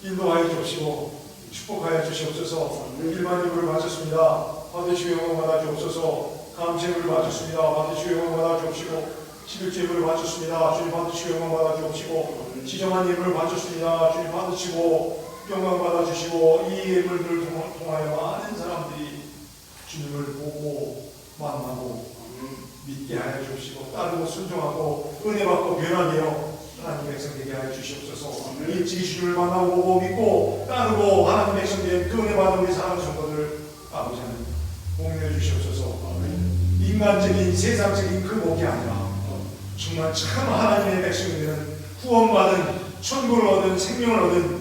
인도하여 주옵시고 축복하여 주시옵소서. 일반 예물을 바쳤습니다. 받으시고 영광 받아 주옵소서. 감謝예물을 바쳤습니다. 받으시고 영광 받아 주옵시고 11조 예물을 바쳤습니다. 주님 받으시고 영광 받아 주옵시고 지정한 예물을 바쳤습니다. 주님 받으시고 영광 받아 주시고 이 예물들을 통하여 많은 사람들이 주님을 보고 만나고 믿게 하여 주시고 따르고 순종하고 은혜 받고 변화되어 하나님 백성 되게 하여 주시옵소서. 일찍이 주님을 만나고 보고 믿고 따르고 하나님 백성 된 그 은혜 받은 우리 사랑하는 성도들 아버지 하나님 공유해 주시옵소서. 인간적인 세상적인 그 복이 아니라 정말 참 하나님의 백성이 되는 구원받은 천국을 얻은 생명을 얻은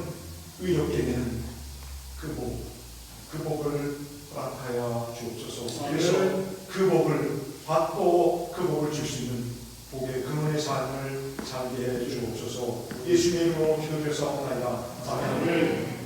의롭게 되는 그 복을 허락하여 주옵소서. 그래서 그 복을 받고 그 복을 줄 수 있는 복의 근원의 삶을 살게 해 주옵소서. 예수님의 이름으로 기도드렸사옵나이다. 아멘.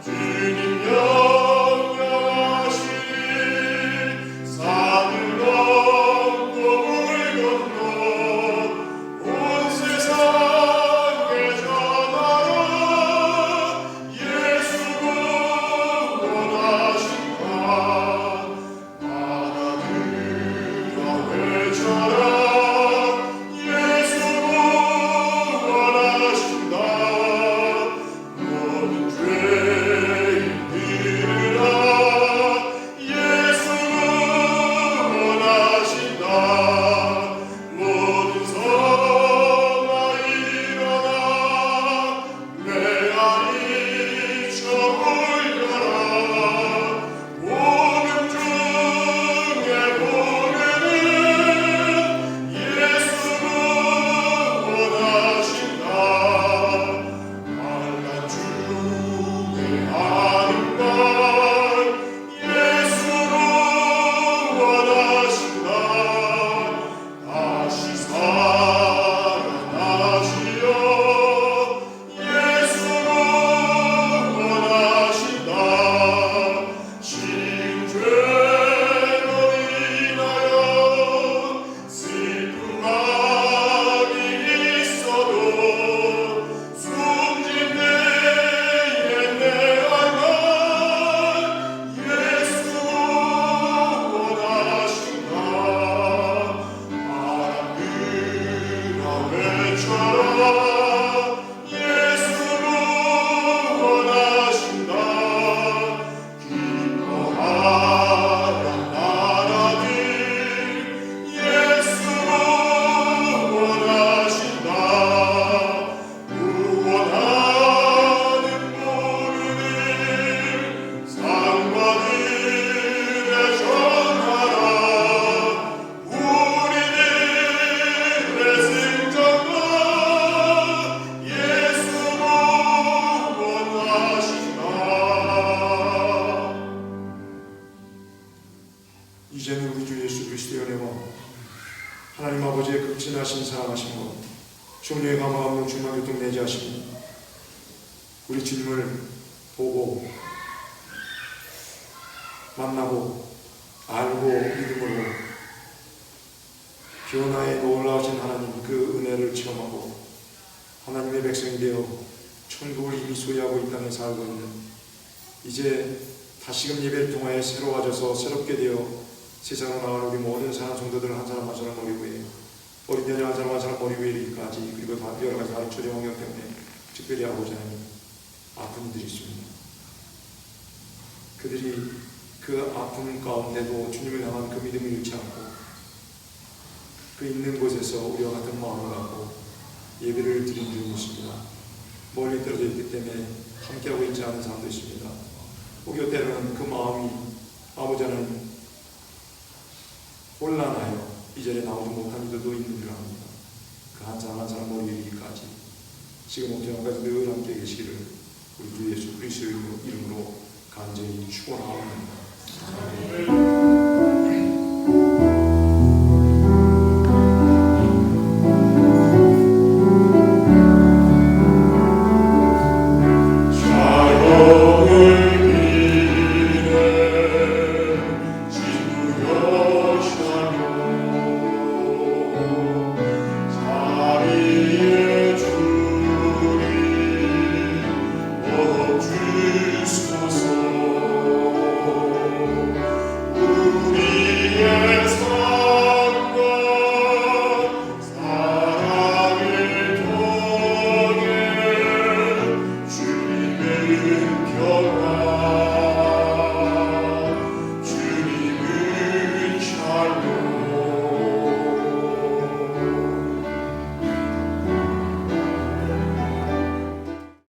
주님 영영하시니 하나님 아버지의 극진하신 사랑하심과 종류의 감화 없는 주만 교통 내지 하시고 우리 주님을 보고 만나고 알고 믿음으로 변화에 놀라우신 하나님 그 은혜를 체험하고 하나님의 백성이 되어 천국을 이미 소유하고 이 땅에 살고 있는 이제 다시금 예배를 통하여 새로워져서 새롭게 되어 세상으로 나가는 우리 모든 사랑 성도들을 한 사람 한 사람 머리 위에 어린 여자 한 사람 한 사람 머리 위에 이르기까지 그리고 여러 가지 다른 초대 환경 때문에 특별히 아버지 하나님 아픈 이들이 있습니다. 그들이 그 아픔 가운데도 주님을 향한 그 믿음을 잃지 않고 그 있는 곳에서 우리와 같은 마음을 갖고 예배를 드린 줄이 있습니다. 멀리 떨어져 있기 때문에 함께하고 있지 않은 사람도 있습니다. 혹여 때로는 그 마음이 아버지 하나님 혼란하여 이 자리에 나오지 못한 이들도 있는 줄 압니다. 그 한 사람 한 사람 머리 위까지 지금 영까지 늘 함께 계시기를 우리 주 예수 그리스도의 이름으로 간절히 축원하옵나이다. 평화